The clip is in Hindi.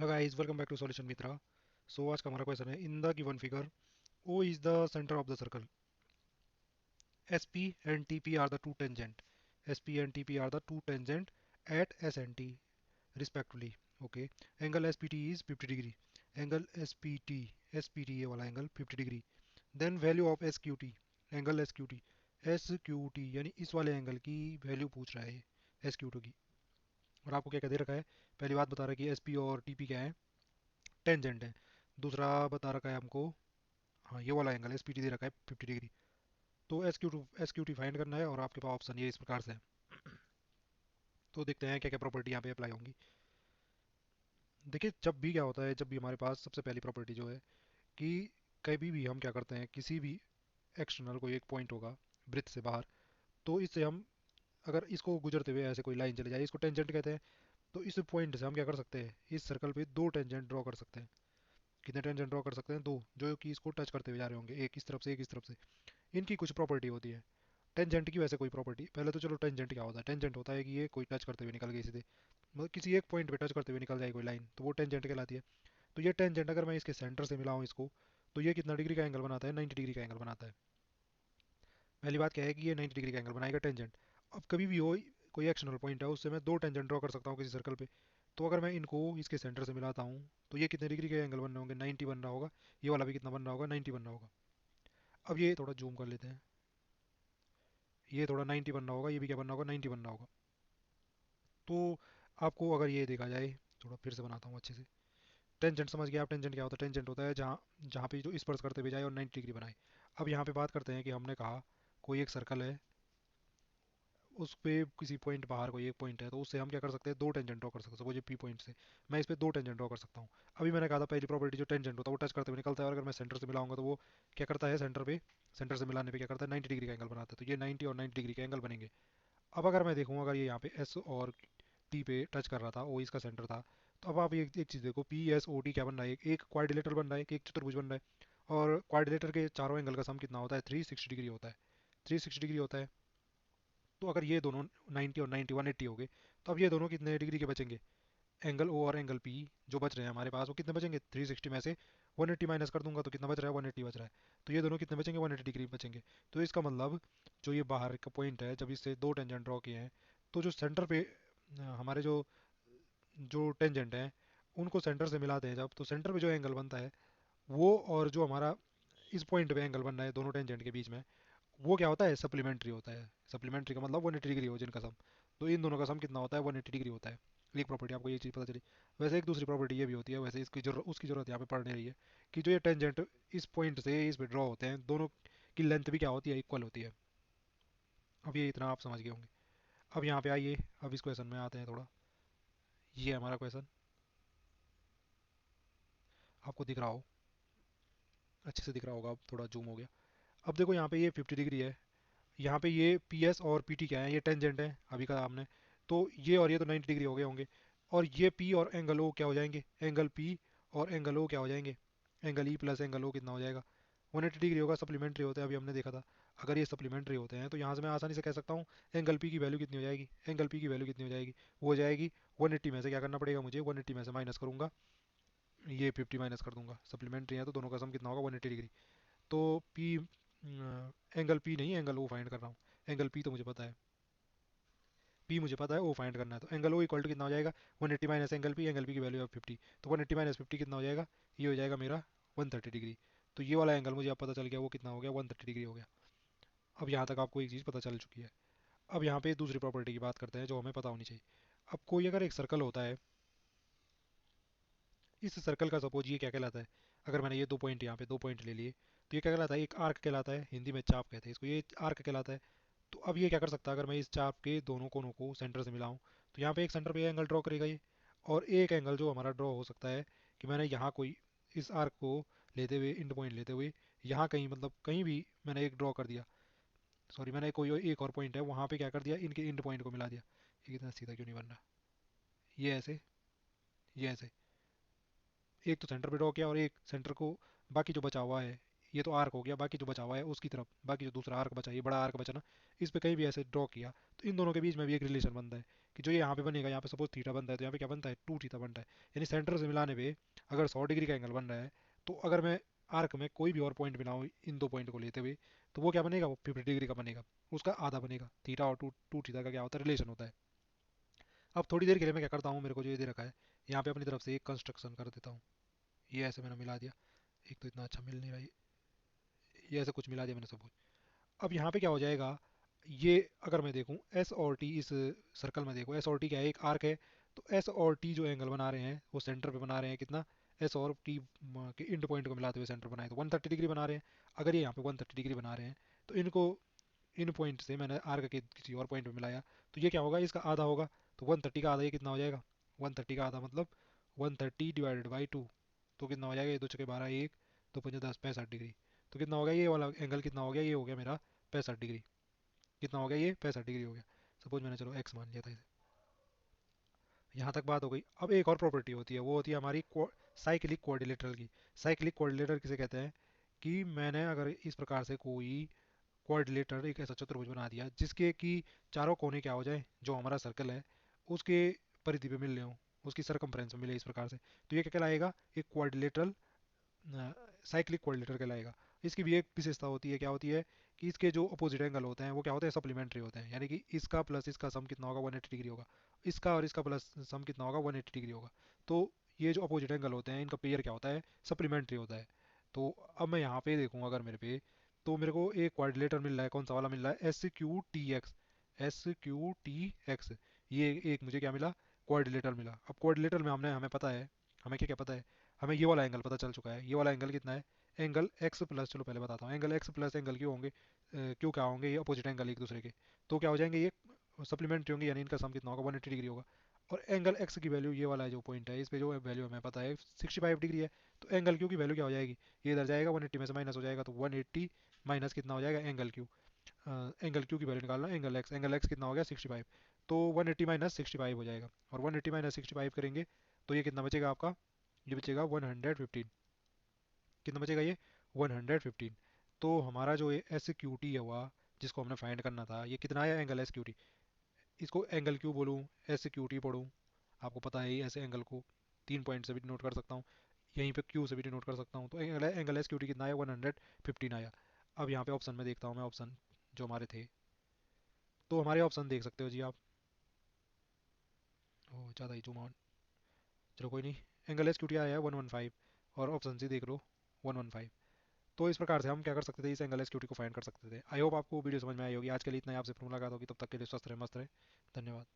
Hello guys, welcome back to solution Mitra. So आज का हमारा क्वेश्चन है, in the given figure O is the centre of the circle, S P and T P are the two tangents, S P and T P are the two tangents at S and T respectively. Okay, angle S P T is 50 degree, angle S P T ये वाला angle 50 degree. Then value of S Q T, angle S Q T यानी इस वाले एंगल की वैल्यू पूछ रहा है ये, एस क्यू टी की। और आपको क्या क्या दे रखा है, पहली बात बता रहा है कि एस पी और टी पी क्या है, टेंजेंट है। दूसरा बता रखा है हमको, हाँ ये वाला एंगल एस पी टी दे रखा है 50 डिग्री। तो एस क्यू टी फाइंड करना है और आपके पास ऑप्शन ये इस प्रकार से है। तो देखते हैं क्या क्या प्रॉपर्टी यहाँ पे अप्लाई होंगी। देखिए, जब भी क्या होता है, जब भी हमारे पास सबसे पहली प्रॉपर्टी जो है कि कभी भी हम क्या करते हैं, किसी भी एक्सटर्नल कोई एक पॉइंट होगा वृत्त से बाहर, तो इससे हम अगर इसको गुजरते हुए ऐसे कोई लाइन चले जाए, इसको टेंजेंट कहते हैं। तो इस पॉइंट से हम क्या कर सकते हैं, इस सर्कल पे दो टेंजेंट ड्रॉ कर सकते हैं। कितने टेंजेंट ड्रॉ कर सकते हैं? दो, जो कि इसको टच करते हुए जा रहे होंगे, एक इस तरफ से एक इस तरफ से। इनकी कुछ प्रॉपर्टी होती है। टेंजेंट की वैसे कोई प्रॉपर्टी, पहले तो चलो टेंजेंट क्या होता है। टेंजेंट होता है कि ये कोई टच करते हुए निकल गई सीधे, मतलब किसी एक पॉइंट पे टच करते हुए निकल जाए कोई लाइन, तो वो टेंजेंट कहलाती है। तो ये टेंजेंट अगर मैं इसके सेंटर से मिलाऊं इसको, तो ये कितना डिग्री का एंगल बनाता है? 90 डिग्री का एंगल बनाता है। पहली बात क्या है कि ये 90 डिग्री का एंगल बनाएगा टेंजेंट। अब कभी भी हो कोई एक्शनल पॉइंट है, उससे मैं दो टेंजेंट ड्रॉ कर सकता हूँ किसी सर्कल पे। तो अगर मैं इनको इसके सेंटर से मिलाता हूँ, तो ये कितने डिग्री के एंगल बन रहे होंगे? 90 बन रहा होगा। ये वाला भी कितना बन रहा होगा? 90 बन रहा होगा। अब ये थोड़ा जूम कर लेते हैं, ये थोड़ा 90 बन रहा होगा, ये भी क्या बन रहा होगा? 90 बन रहा होगा। तो आपको अगर ये देखा जाए, थोड़ा फिर से बनाता हूँ अच्छे से। टेंजेंट समझ गया आप? टेंजेंट क्या होता है? टेंजेंट होता है जहाँ जहाँ पे जो स्पर्श करते हुए जाए और 90 डिग्री बनाए। अब यहाँ पे बात करते हैं कि हमने कहा कोई एक सर्कल है, उस पे किसी पॉइंट बाहर कोई एक पॉइंट है, तो उससे हम क्या कर सकते हैं? दो टेंजेंट ड्रॉ कर सकते हैं। सपोज ये पी पॉइंट से मैं इस पे दो टेंजेंट ड्रॉ कर सकता हूँ। अभी मैंने कहा था पहली प्रॉपर्टी जो टेंजेंट होता है वो टच करते हुए निकलता है, और अगर मैं सेंटर से मिलाऊंगा तो वो क्या करता है? सेंटर से मिलाने पे क्या करता है? 90 डिग्री का एंगल बनाता है। तो ये 90 और 90 डिग्री के एंगल बनेंगे। अब अगर मैं देखूँ, अगर ये यहाँ पे एस और टी पे टच कर रहा था, ओ इसका सेंटर था, तो अब आप एक चीज़ देखो, पी एस ओ टी क्या बन रहा है? एक क्वाड्रिलेटरल बन रहा है, एक चतुर्भुज बन रहा है। और क्वाड्रिलेटर के चारों एंगल का सम कितना होता है? 360 डिग्री होता है। 360 डिग्री होता है। तो अगर ये दोनों 90 और 90 180 हो गए, तो अब ये दोनों कितने डिग्री के बचेंगे? एंगल ओ और एंगल पी जो बच रहे हैं हमारे पास, वो कितने बचेंगे? 360 में से 180 माइनस कर दूंगा तो कितना बच रहा है? 180 बच रहा है। तो ये दोनों कितने बचेंगे? 180 डिग्री बचेंगे। तो इसका मतलब जो ये बाहर का पॉइंट है, जब इससे दो टेंजेंट ड्रॉ किए हैं, तो जो सेंटर पे हमारे जो जो टेंजेंट हैं, उनको सेंटर से मिलाते हैं जब, तो सेंटर पे जो एंगल बनता है वो, और जो हमारा इस पॉइंट पे एंगल बन रहा है दोनों टेंजेंट के बीच में, वो क्या होता है? सप्लीमेंट्री होता है। सप्लीमेंट्री का मतलब 180 डिग्री हो जिनका सम। तो इन दोनों का सम कितना होता है? 180 डिग्री होता है। एक प्रॉपर्टी आपको ये चीज़ पता चली। वैसे एक दूसरी प्रॉपर्टी ये भी होती है, वैसे इसकी जरूरत उसकी जरूरत यहाँ पे पड़ नहीं रही है, कि जो ये टेंजेंट इस पॉइंट से इस पे ड्रॉ होते हैं, दोनों की लेंथ भी क्या होती है? इक्वल होती है। अब ये इतना आप समझ गए होंगे। अब यहाँ पे आइए, अब इस क्वेश्चन में आते हैं थोड़ा। ये है हमारा क्वेश्चन, आपको दिख रहा हो, अच्छे से दिख रहा होगा। अब थोड़ा जूम हो गया। अब देखो यहाँ पे ये 50 डिग्री है, यहाँ पे ये पी एस और पी टी क्या है? ये टेंजेंट है, अभी कहा हमने। तो ये और ये तो 90 डिग्री हो गए होंगे। और ये पी और एंगल ओ क्या हो जाएंगे? एंगल पी और एंगल ओ क्या हो जाएंगे? Angle E plus angle O कितना हो जाएगा? 180 डिग्री होगा। सप्लीमेंट्री होते हैं, अभी हमने देखा था। अगर ये सप्लीमेंट्री होते हैं तो यहाँ से मैं आसानी से कह सकता हूँ एंगल पी की वैल्यू कितनी हो जाएगी? एंगल पी की वैल्यू कितनी हो जाएगी? वो हो जाएगी 180 में से क्या करना पड़ेगा मुझे? 180 में से माइनस करूंगा, ये 50 माइनस कर दूंगा। सप्लीमेंट्री है तो दोनों का सम कितना होगा? 180 डिग्री। तो पी, एंगल पी नहीं, एंगल ओ फाइंड कर रहा हूँ। एंगल पी तो मुझे पता है, पी मुझे पता है, ओ फाइंड करना है। तो एंगल ओ इक्वल टू कितना हो जाएगा? 180 माइनस एंगल पी की वैल्यू है 50। तो 180 माइनस 50 कितना हो जाएगा? ये हो जाएगा मेरा 130 डिग्री। तो ये वाला एंगल मुझे अब पता चल गया, वो कितना हो गया? 130 डिग्री हो गया। अब यहाँ तक आपको एक चीज़ पता चल चुकी है। अब यहाँ पे दूसरी प्रॉपर्टी की बात करते हैं जो हमें पता होनी चाहिए। अब कोई अगर एक सर्कल होता है, इस सर्कल का सपोज ये क्या कहलाता है? अगर मैंने ये दो पॉइंट यहाँ पे दो पॉइंट ले लिए, तो ये क्या कहलाता है? एक आर्क कहलाता है, हिंदी में चाप कहते हैं इसको, ये आर्क कहलाता है। तो अब ये क्या कर सकता है, अगर मैं इस चाप के दोनों कोनों को सेंटर से मिलाऊं, तो यहाँ पे एक सेंटर पे एंगल ड्रॉ करेगा ये। और एक एंगल जो हमारा ड्रॉ हो सकता है कि मैंने यहाँ कोई इस आर्क को लेते हुए, इंड पॉइंट लेते हुए, यहाँ कहीं मतलब कहीं भी मैंने एक ड्रॉ कर दिया। सॉरी, मैंने कोई एक और पॉइंट है वहाँ पे क्या कर दिया, इनके इंड पॉइंट को मिला दिया। ये कितना सीधा क्यों नहीं बन रहा? ये ऐसे, ये ऐसे। एक तो सेंटर पे ड्रॉ किया और एक सेंटर को, बाकी जो बचा हुआ है, ये तो आर्क हो गया, बाकी जो बचा हुआ है उसकी तरफ, बाकी जो दूसरा आर्क बचा, ये बड़ा आर्क बचा ना, इस पे कहीं भी ऐसे ड्रॉ किया, तो इन दोनों के बीच में भी एक रिलेशन बनता है कि जो ये यहाँ पे बनेगा, यहाँ पे सपोज थीटा बनता है तो यहाँ पे क्या बनता है, 2 थीटा बनता है। यानी सेंटर से मिलाने पे अगर 100 डिग्री का एंगल बन रहा है, तो अगर मैं आर्क में कोई भी और पॉइंट मिलाऊँ इन दो पॉइंट को लेते हुए, तो वो क्या बनेगा, वो 50 डिग्री का बनेगा, उसका आधा बनेगा। थीटा और टू थीटा का क्या होता है, रिलेशन होता है। अब थोड़ी देर के लिए मैं क्या करता हूँ, मेरे को जो ये दे रखा है, यहाँ पे अपनी तरफ से एक कंस्ट्रक्शन कर देता हूँ। ये ऐसे मैंने मिला दिया, एक तो इतना अच्छा मिल नहीं रहा, ये ऐसे कुछ मिला दिया मैंने सब कुछ। अब यहाँ पे क्या हो जाएगा, ये अगर मैं देखूँ एस और टी, इस सर्कल में देखो एस और टी क्या है, एक आर्क है। तो एस और टी जो एंगल बना रहे हैं वो सेंटर पे बना रहे हैं कितना, एस और टी के इंड पॉइंट को मिलाते हुए सेंटर बनाए तो 130 डिग्री बना रहे हैं। अगर ये यहाँ पे 130 डिग्री बना रहे हैं, तो इनको इन पॉइंट से मैंने आर्क के किसी और पॉइंट पे मिलाया, तो ये क्या होगा, इसका आधा होगा। तो 130 का आधा ये कितना हो जाएगा, 130 का आधा मतलब 130 डिवाइडेड बाई 2। तो कितना हो जाएगा, ये दो छके 12, एक दो पंजे 10, 65 डिग्री। तो कितना हो गया ये वाला एंगल, कितना हो गया, ये हो गया मेरा 65 डिग्री। कितना हो गया, ये 65 डिग्री हो गया। सपोज मैंने चलो एक्स मान लिया था इसे। यहाँ तक बात हो गई। अब एक और प्रॉपर्टी होती है, वो होती है हमारी साइक्लिक क्वाड्रिलेटरल की। साइक्लिक क्वाड्रिलेटरल किसे कहते हैं, कि मैंने अगर इस प्रकार से कोई क्वाड्रिलेटर, एक ऐसा चतुर्भुज बना दिया जिसके कि चारों कोने क्या हो जाए, जो हमारा सर्कल है उसके परिधि पे मिल रहे हो, उसकी सरकमफ्रेंस में मिले इस प्रकार से, तो ये क्या कहलाएगा, एक क्वाड्रिलेटरल साइक्लिक कोऑर्डिनेटर कहलाएगा। इसकी भी एक विशेषता होती है, क्या होती है, कि इसके जो अपोजिट एंगल होते हैं वो क्या होते हैं, सप्लीमेंट्री होते हैं। यानी कि इसका प्लस इसका सम कितना होगा, 180 डिग्री होगा। इसका और इसका प्लस सम कितना होगा, 180 डिग्री होगा। तो ये जो अपोजिट एंगल होते हैं इनका पेयर क्या होता है, सप्लीमेंट्री होता है। तो अब मैं यहाँ पे देखूँ अगर मेरे पे, तो मेरे को एक कोऑर्डिनेटर मिल रहा है, कौन सा वाला मिल रहा है, SQTX। SQTX, ये एक मुझे क्या मिला, कोऑर्डिनेटर मिला। अब कोऑर्डिनेटर में हमने हमें पता है, हमें क्या क्या पता है, हमें ये वाला एंगल पता चल चुका है। ये वाला एंगल कितना है, एंगल एक्स प्लस, चलो पहले बताता हूँ, एंगल एक्स प्लस एंगल क्यों होंगे, क्यों क्या होंगे, ये अपोजिट एंगल एक दूसरे के, तो क्या हो जाएंगे, ये सप्लीमेंट्री होंगे, यानी इनका सम कितना होगा, 180 डिग्री होगा। और एंगल एक्स की वैल्यू, ये वाला जो पॉइंट है, इस पे जो वैल्यू हमें पता है 65 डिग्री है। तो एंगल क्यू की वैल्यू क्या हो जाएगी, ये इधर जाएगा, 180 में से माइनस हो जाएगा, तो 180 माइनस कितना हो जाएगा, एंगल क्यू। एंगल क्यू की वैल्यू निकालना, एंगल एक्स कितना हो गया, 65। तो 180 माइनस 65 हो जाएगा, और 180 माइनस 65 करेंगे तो ये कितना बचेगा आपका, ये बचेगा 115। कितना बचेगा ये, 115। तो हमारा जो ये एस क्यू टी हुआ, जिसको हमने फाइंड करना था, ये कितना आया, एंगल एस क्यू टी। इसको एंगल क्यू बोलूँ, एस क्यू टी पढ़ूँ, आपको पता है ही, ऐसे एंगल को 3 पॉइंट से भी डिनोट कर सकता हूँ, यहीं पे क्यू से भी डिनोट कर सकता हूँ। तो एंगल एस क्यू टी कितना आया, 115 आया। अब यहाँ पे ऑप्शन में देखता हूँ मैं, ऑप्शन जो हमारे थे, तो हमारे ऑप्शन देख सकते हो जी आप। ओ ज़्यादा ही जूम आउट, चलो कोई नहीं। एंगल एस क्यू टी आया है 115, और ऑप्शन सी देख लो, 115। तो इस प्रकार से हम क्या कर सकते थे, इस एंगल एस क्यू टी को फाइंड कर सकते थे। आई होप आपको वीडियो समझ में आई होगी। आज के लिए इतना ही, आपसे फिर मुलाकात होगी, तब तक के लिए स्वस्थ रहे, मस्त रहे। धन्यवाद।